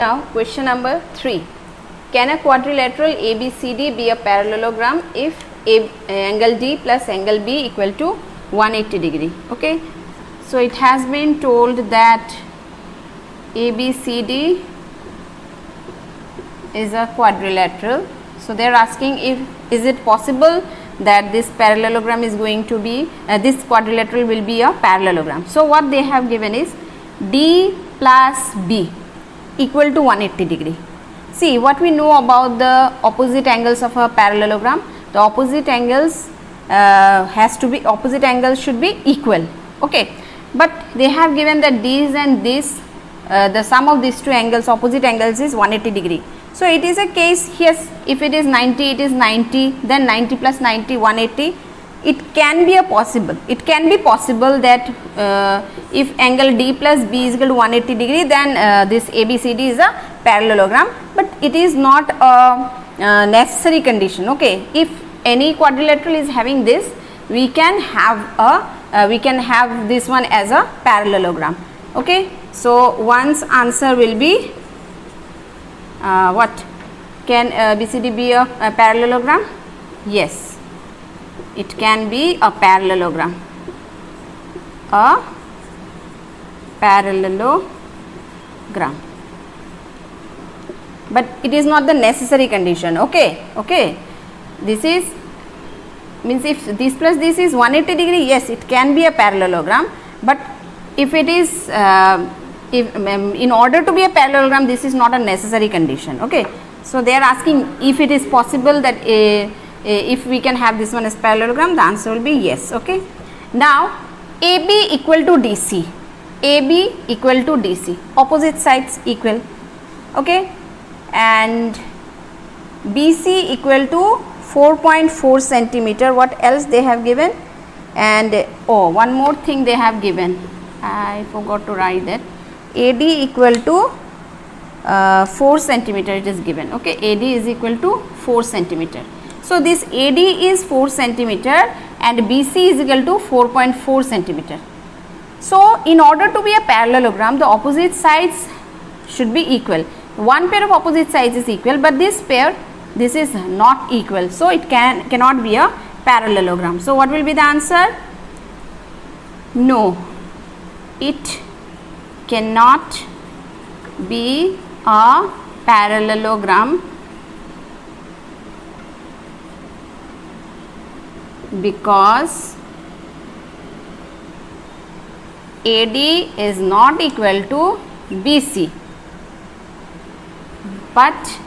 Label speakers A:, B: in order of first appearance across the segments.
A: Now question number 3. Can a quadrilateral ABCD be a parallelogram if angle D plus angle B equal to 180 degree? Okay. So it has been told that ABCD is a quadrilateral. So they are asking if is it possible that this parallelogram is going to be this quadrilateral will be a parallelogram. So what they have given is D plus B equal to 180 degree. See, what we know about the opposite angles of a parallelogram, the opposite angles opposite angles should be equal. Okay, but they have given that these and this the sum of these two angles, opposite angles, is 180 degree. So it is a case, yes, if it is 90, it is 90, then 90 plus 90, 180. It can be possible that if angle D plus B is equal to 180 degree, then this ABCD is a parallelogram, but it is not a necessary condition. Okay, if any quadrilateral is having this, we can have this one as a parallelogram. Okay, so one's answer will be what? Can ABCD be a parallelogram? Yes, it can be a parallelogram. A parallelogram, but it is not the necessary condition. Okay, okay, this is means if this plus this is 180 degree, yes, it can be a parallelogram, but if it is if in order to be a parallelogram, this is not a necessary condition. Okay, so they are asking if it is possible that if we can have this one as parallelogram, the answer will be yes. Okay, now AB equal to DC, AB equal to DC, opposite sides equal. Okay, and BC equal to 4.4 centimeter. What else they have given? And oh, one more thing they have given, I forgot to write that. AD equal to 4 centimeter it is given. Okay, AD is equal to 4 centimeter. So this AD is 4 centimeter and BC is equal to 4.4 centimeter. So in order to be a parallelogram, the opposite sides should be equal. One pair of opposite sides is equal, but this pair, this is not equal. So it cannot be a parallelogram. So what will be the answer? No, it cannot be a parallelogram because AD is not equal to BC, but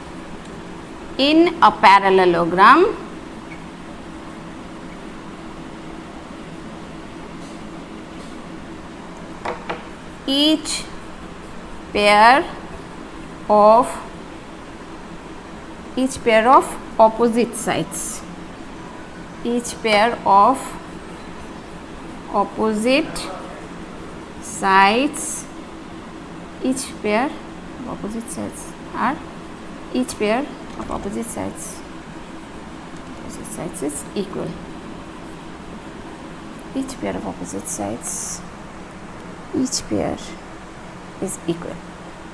A: in a parallelogram each pair of opposite sides, each pair of opposite sides, each pair of opposite sides are each pair of opposite sides is equal. Each pair of opposite sides, each pair is equal.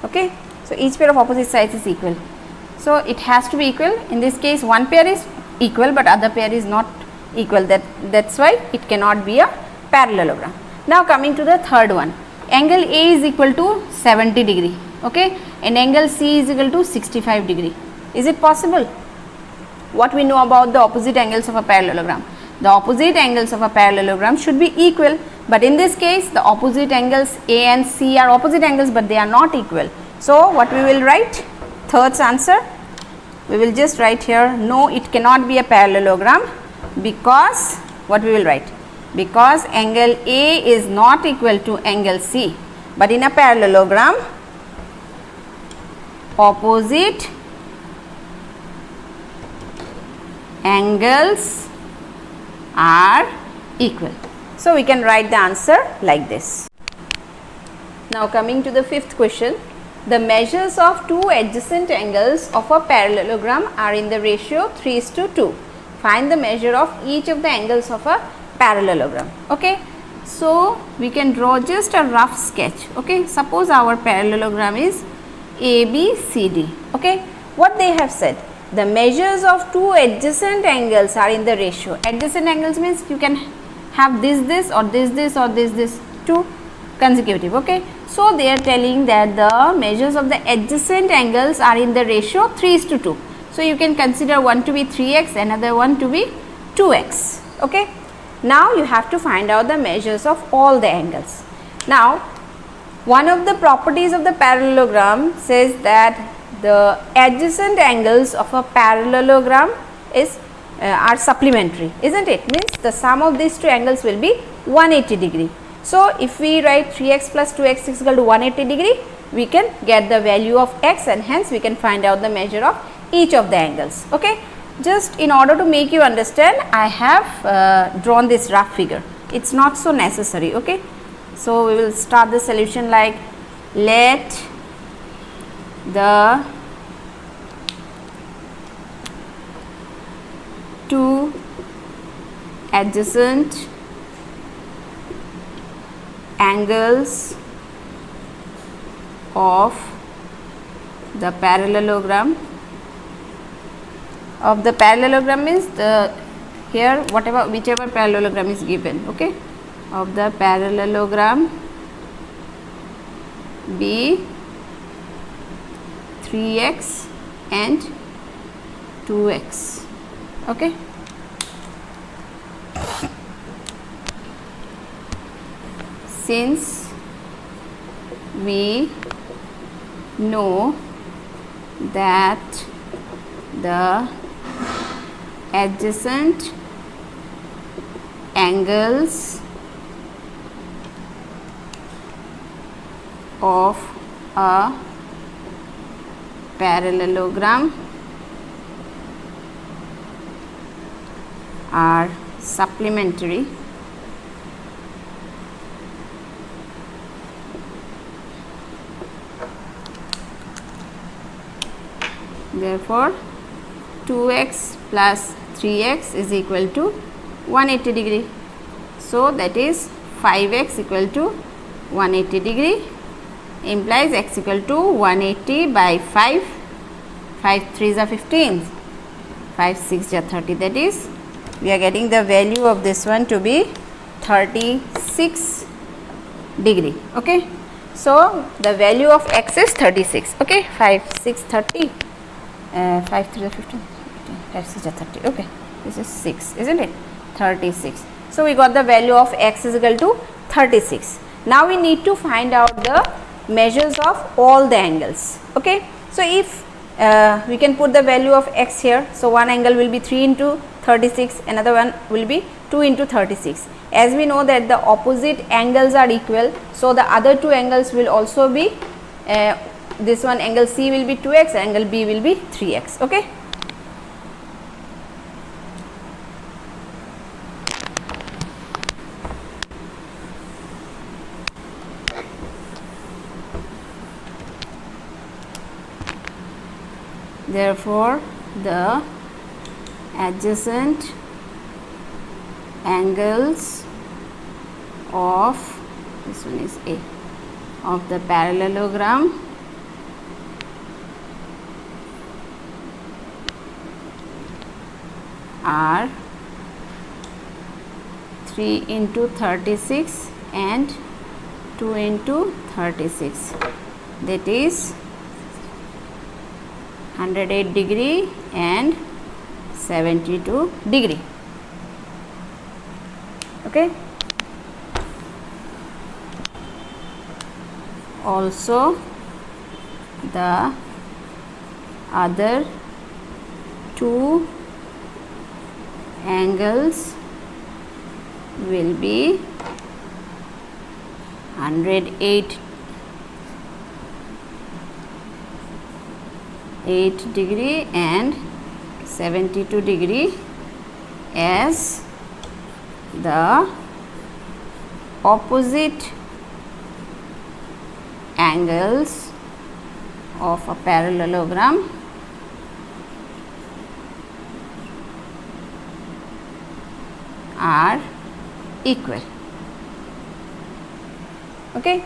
A: Okay, so each pair of opposite sides is equal, so it has to be equal. In this case, one pair is equal but other pair is not equal, that's why it cannot be a parallelogram. Now coming to the third one, angle A is equal to 70 degree, okay, and angle C is equal to 65 degree. Is it possible? What we know about the opposite angles of a parallelogram? The opposite angles of a parallelogram should be equal, but in this case the opposite angles A and C are opposite angles but they are not equal. So what we will write? Third's answer, we will just write here, no, it cannot be a parallelogram because what we will write? Because angle A is not equal to angle C, but in a parallelogram opposite angles are equal. So we can write the answer like this. Now coming to the fifth question, the measures of two adjacent angles of a parallelogram are in the ratio 3:2. Find the measure of each of the angles of a parallelogram. Okay, so we can draw just a rough sketch. Okay, suppose our parallelogram is ABCD. Okay, what they have said, the measures of two adjacent angles are in the ratio. Adjacent angles means you can have this or this two consecutive. Okay, so they are telling that the measures of the adjacent angles are in the ratio 3:2. So you can consider one to be 3x, another one to be 2x. Okay, now you have to find out the measures of all the angles. Now one of the properties of the parallelogram says that the adjacent angles of a parallelogram is are supplementary, isn't it? Means the sum of these two angles will be 180 degree. So if we write 3x plus 2x is equal to 180 degree, we can get the value of x, and hence we can find out the measure of each of the angles. Okay, just in order to make you understand, I have drawn this rough figure. It's not so necessary. Okay, so we will start the solution like, let the two adjacent angles of the parallelogram means the here whichever parallelogram is given, okay, of the parallelogram be 3x and 2x. Okay, since we know that the adjacent angles of a parallelogram are supplementary, therefore 2x plus 3x is equal to 180 degree. So that is 5x equal to 180 degree, implies x equal to 180 by 5, 5 3s are 15, 5 6 are 30, that is we are getting the value of this one to be 36 degree. Okay, so the value of x is 36. Okay, 5 6 30, 5 3 are 15, 5 6 are 30. Okay, this is 6, isn't it? 36. So we got the value of x is equal to 36. Now we need to find out the measures of all the angles. Okay, so if we can put the value of x here, so one angle will be 3 into 36, another one will be 2 into 36. As we know that the opposite angles are equal, so the other two angles will also be this one angle C will be 2x, angle B will be 3x. Okay, therefore the adjacent angles of, this one is A, of the parallelogram are 3 into 36 and 2 into 36, that is 108 degree and 72 degree. Okay, also the other two angles will be 108 degree and 72 degree, as the opposite angles of a parallelogram are equal. Okay,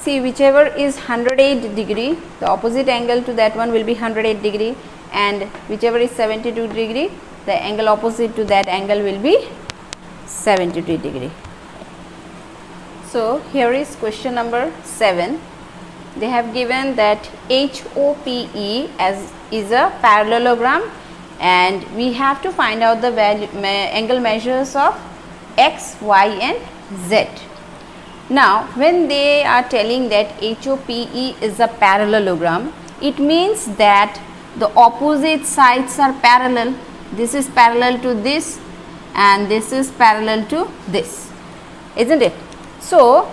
A: see whichever is 108 degree, the opposite angle to that one will be 108 degree, and whichever is 72 degree, the angle opposite to that angle will be 72 degree. So here is question number 7. They have given that HOPE as is a parallelogram, and we have to find out the value angle measures of X, Y and Z. Now when they are telling that HOPE is a parallelogram, it means that the opposite sides are parallel. This is parallel to this and this is parallel to this, isn't it? So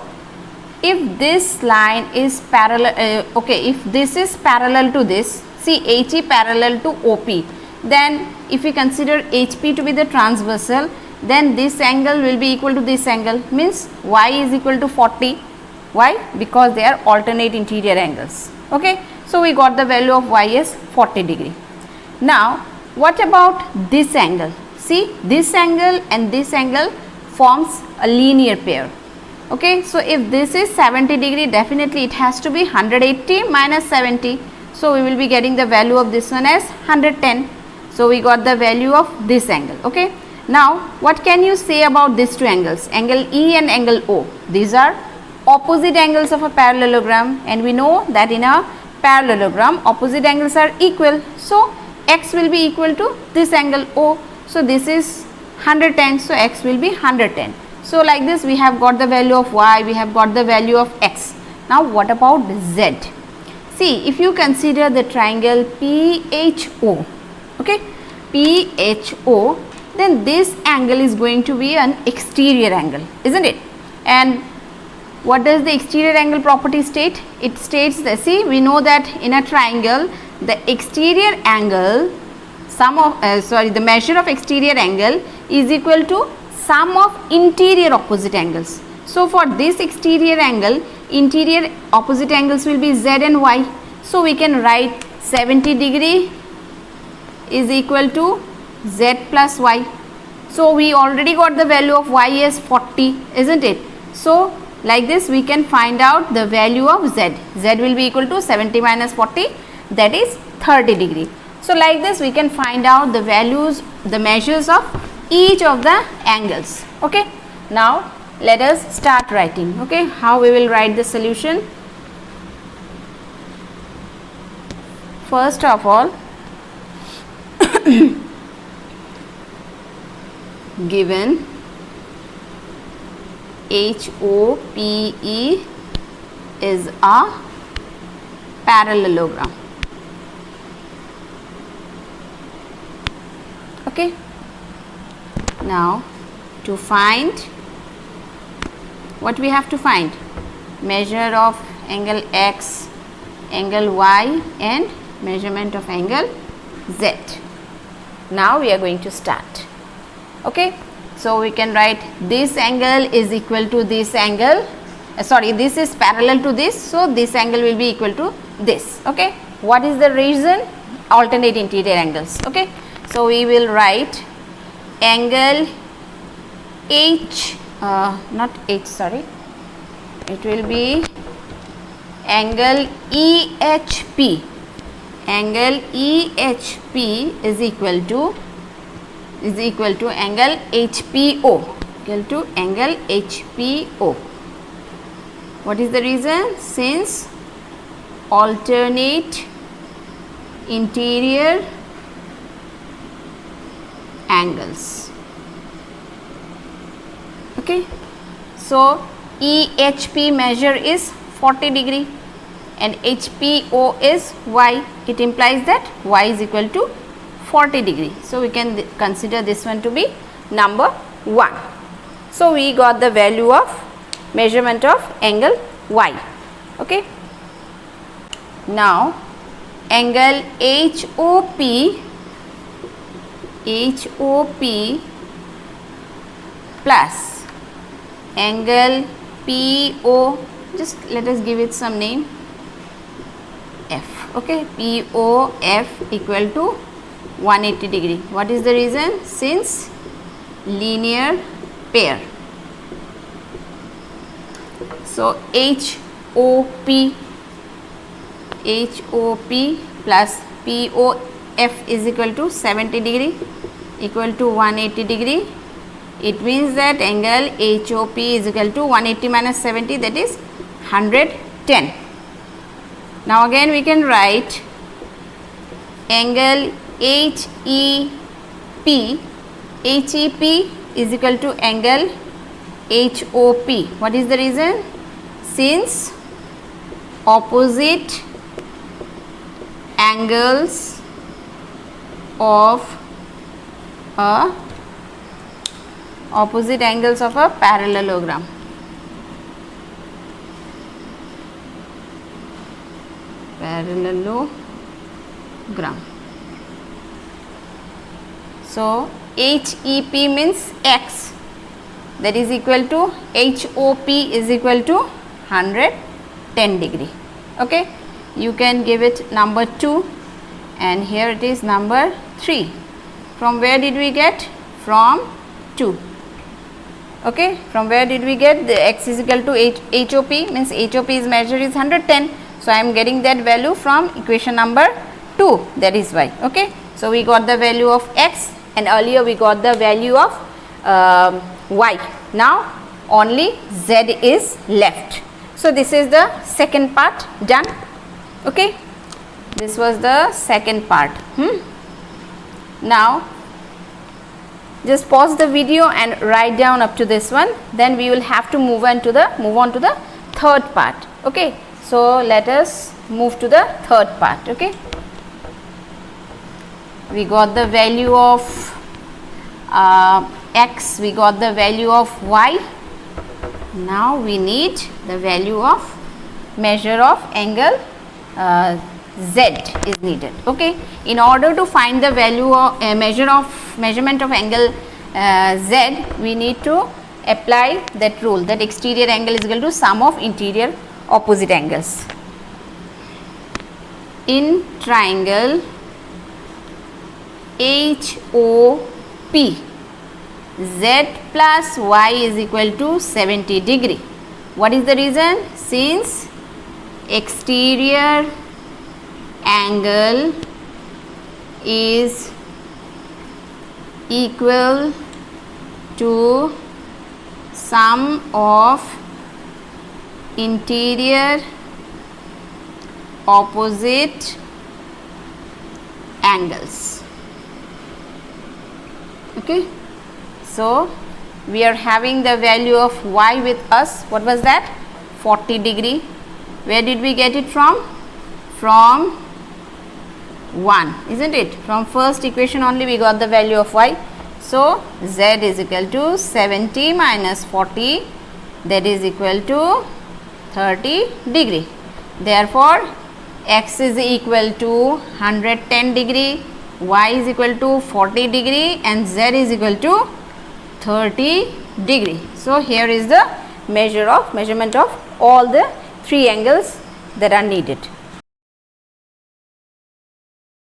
A: if this line is parallel, if this is parallel to this, see HE parallel to OP, then if we consider HP to be the transversal, then this angle will be equal to this angle, means Y is equal to 40. Why? Because they are alternate interior angles. Okay, so we got the value of Y as 40 degree. Now what about this angle? See, this angle and this angle forms a linear pair. Okay, so if this is 70 degree, definitely it has to be 180 minus 70. So we will be getting the value of this one as 110. So we got the value of this angle. Okay, now what can you say about these two angles, angle E and angle O? These are opposite angles of a parallelogram, and we know that in a parallelogram opposite angles are equal. So X will be equal to this angle O. So this is 110, so X will be 110. So like this we have got the value of Y, we have got the value of X. Now what about Z? See, if you consider the triangle PHO, okay, PHO, then this angle is going to be an exterior angle, isn't it? And what does the exterior angle property state? It states that, see, we know that in a triangle the exterior angle the measure of exterior angle is equal to sum of interior opposite angles. So for this exterior angle, interior opposite angles will be Z and Y. So we can write 70 degree is equal to Z plus Y. So we already got the value of Y as 40, isn't it? So like this we can find out the value of Z. Z will be equal to 70 minus 40, that is 30 degree. So like this we can find out the values, the measures of each of the angles. Okay, now let us start writing. Okay, how we will write the solution? First of all, given HOPE is a parallelogram. Okay, now to find, what we have to find? Measure of angle X, angle Y and measurement of angle Z. Now we are going to start. Okay, so we can write this angle is equal to this angle, this is parallel to this, so this angle will be equal to this. Okay, what is the reason? Alternate interior angles. Okay, so we will write angle it will be angle EHP. Angle EHP is equal to angle HPO, equal to angle HPO. What is the reason? Since alternate interior angles. Okay, so EHP measure is 40 degree and HPO is Y. It implies that Y is equal to 40 degree. So we can consider this one to be number 1. So we got the value of measurement of angle Y. Okay, now angle HOP plus angle PO, just let us give it some name, F. Okay, POF equal to 180 degree. What is the reason? Since linear pair. So plus POF is equal to 70 degree equal to 180 degree. It means that angle HOP is equal to 180 minus 70, that is 110. Now again we can write angle HEP is equal to angle HOP. What is the reason? Since opposite angles of a parallelogram. So HEP means X, that is equal to HOP is equal to 110 degree. Okay, you can give it number 2 and here it is number 3. From where did we get? From 2. Okay, from where did we get the X is equal to HOP, means HOP's measure is 110. So I am getting that value from equation number 2, that is why. Okay, so we got the value of X and earlier we got the value of Y. Now only Z is left. So this is the second part done. Okay, this was the second part. Now just pause the video and write down up to this one, then we will have to move on to the third part. Okay, so let us move to the third part. Okay, we got the value of X, we got the value of Y. Now we need the value of measure of angle Z is needed. Okay, in order to find the value of measurement of angle Z, we need to apply that rule, that exterior angle is equal to sum of interior opposite angles. In triangle HOP, Z plus Y is equal to 70 degree. What is the reason? Since exterior angle is equal to sum of interior opposite angles. Okay, so we are having the value of Y with us. What was that? 40 degree. Where did we get it from? From 1, isn't it? From first equation only we got the value of Y. So Z is equal to 70 minus 40, that is equal to 30 degree. Therefore X is equal to 110 degree, Y is equal to 40 degree and Z is equal to 30 degree. So here is the measurement of all the 3 angles that are needed.